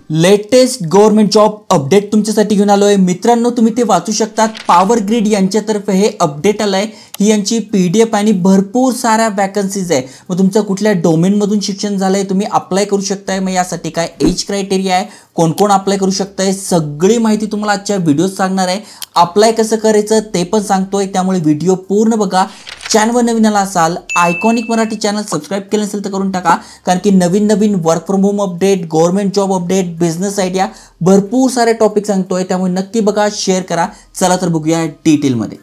Latest government job update तुमच्यासाठी घेऊन आलोय मित्रांनो। तुम्ही ते वाचू शकता। पॉवर ग्रिड यांच्यातर्फे हे अपडेट आलंय। ही यांची पीडीएफ आणि भरपूर साऱ्या वॅकन्सीज आहे। मग तुमचं कुठल्या डोमेन मधून शिक्षण झालंय तुम्ही अप्लाय करू शकताय। मग यासाठी काय एज क्रायटेरिया आहे, कोण कोण अप्लाय करू शकताय, सगळी माहिती तुम्हाला आजच्या व्हिडिओत सांगणार आहे। अप्लाय कसं करायचं ते पण सांगतोय, त्यामुळे व्हिडिओ पूर्ण बघा। चॅनलवर नवीन आला असाल, आयकॉनिक मराठी चॅनल सबस्क्राइब केलं नसेल तर करून टाका, कारण की नवीन नवीन work from home update, government job update, business idea भरपूर सारे टॉपिक सांगतोय, त्यामुळे नक्की बघा, शेअर करा। चला तर बघूया डिटेल मध्ये।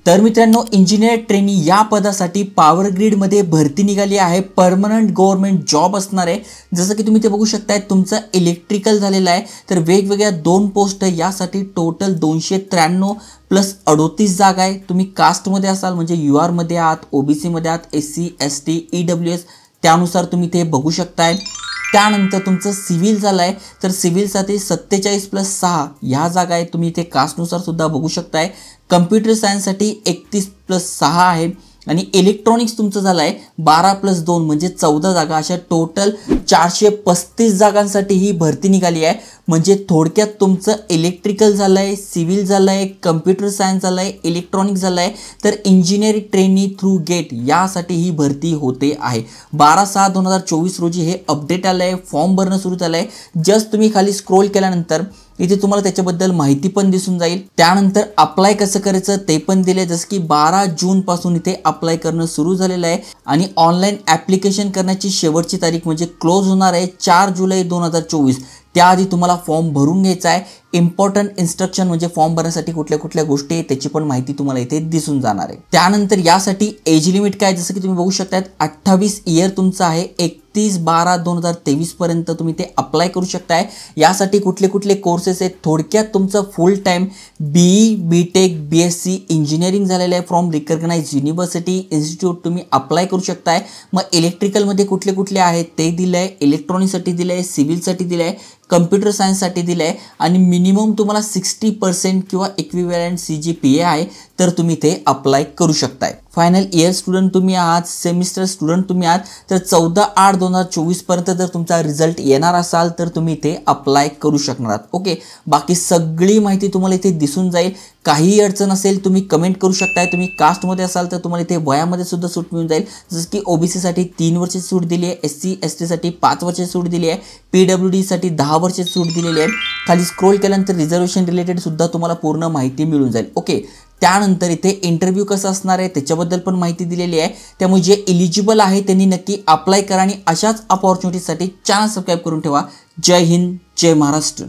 तर मित्रांनो, इंजिनियर ट्रेनी या पदासाठी पॉवर ग्रिड मध्ये भरती निघाली आहे। परमनंट गव्हर्नमेंट जॉब असणार आहे। जसं की तुम्ही ते बघू शकताय, तुमचं इलेक्ट्रिकल झालेलं आहे, तर वेगवेगळ्या 2 पोस्ट यासाठी टोटल 293 प्लस 38 जागा आहे। तुम्ही कास्टमध्ये असाल म्हणजे UR मध्ये आहात, OBC मध्ये आहात, SC ST EWS त्यानुसार तुम्ही ते बघू शकताय। त्यानंतर तुमचं सिव्हिल झालंय, तर सिव्हिलसाठी 47+6 ह्या जागा आहेत। तुम्ही इथे कास्टनुसार सुद्धा बघू शकताय। कम्प्युटर सायन्ससाठी 31+6 आहे आणि इलेक्ट्रॉनिक्स तुमचं झालंय 12+2 म्हणजे 14 जागा। अशा टोटल 435 जागांसाठी ही भरती निघाली आहे। म्हणजे थोडक्यात तुमचं इलेक्ट्रिकल झालंय, सिव्हिल झालंय, कम्प्युटर सायन्स झालंय, इलेक्ट्रॉनिक्स झालंय, तर इंजिनिअरिंग ट्रेनी थ्रू गेट यासाठी ही भरती होते आहे। 12/6/2024 रोजी हे अपडेट आलंय। फॉर्म भरणं सुरू झालंय। जस्ट तुम्ही खाली स्क्रोल केल्यानंतर इथे तुम्हाला त्याच्याबद्दल माहिती पण दिसून जाईल। त्यानंतर अप्लाय कसं करायचं ते पण दिले, जसं की 12 जून पासून इथे अप्लाय करणं सुरू झालेलं आहे आणि ऑनलाईन ऍप्लिकेशन करण्याची शेवटची तारीख म्हणजे क्लोज होणार आहे 4 जुलै 2024। त्याआधी तुम्हाला फॉर्म भरून घ्यायचा आहे। इम्पॉर्टंट इन्स्ट्रक्शन म्हणजे फॉर्म भरण्यासाठी कुठल्या कुठल्या गोष्टी आहेत त्याची पण माहिती तुम्हाला इथे दिसून जाणार आहे। त्यानंतर यासाठी एज लिमिट काय, जसं की तुम्ही बघू शकता 28 इयर तुमचं आहे। 31/12/2023 पर्यंत तुम्ही ते अप्लाय करू शकताय। यासाठी कुठले कुठले कोर्सेस आहेत, थोडक्यात तुमचं फुल time BE BTech BSc engineering झालेलं आहे फ्रॉम रिकग्नाइज युनिव्हर्सिटी इन्स्टिट्यूट तुम्ही अप्लाय करू शकताय। मग इलेक्ट्रिकलमध्ये कुठले कुठले आहेत ते दिलंय, इलेक्ट्रॉनिक्ससाठी दिलंय, सिव्हिलसाठी दिलंय, कम्प्युटर सायन्ससाठी दिलंय आणि मिनिमम तुम्हाला 60% किंवा इक्विव्हॅलंट CGPA आहे, तर तुम्ही ते अप्लाय करू शकताय। फायनल इयर स्टुडंट तुम्ही आहात, सेमिस्टर स्टुडंट तुम्ही आहात, तर 14/8/2024 पर्यंत जर तुमचा रिझल्ट येणार असाल तर तुम्ही ते अप्लाय करू शकणार आहात। ओके, बाकी सगळी माहिती तुम्हाला इथे दिसून जाईल। काही अडचण असेल तुम्ही कमेंट करू शकताय। तुम्ही कास्टमध्ये असाल तर तुम्हाला इथे वयामध्ये सुद्धा सूट मिळून जाईल, जसं की OBC साठी 3 वर्ष सूट दिली आहे, SC ST साठी 5 वर्ष सूट दिली आहे, PWD साठी 10 वर्ष सूट दिलेली आहे। खाली स्क्रोल केल्यानंतर रिझर्वेशन रिलेटेड सुद्धा तुम्हाला पूर्ण माहिती मिळून जाईल। ओके, त्यानंतर इथे इंटरव्ह्यू कसं असणार आहे त्याच्याबद्दल पण माहिती दिलेली आहे। त्यामुळे जे एलिजिबल आहे त्यांनी नक्की अप्लाय करा आणि अशाच अपॉर्च्युनिटीसाठी चॅनल सबस्क्राईब करून ठेवा। जय हिंद, जय महाराष्ट्र।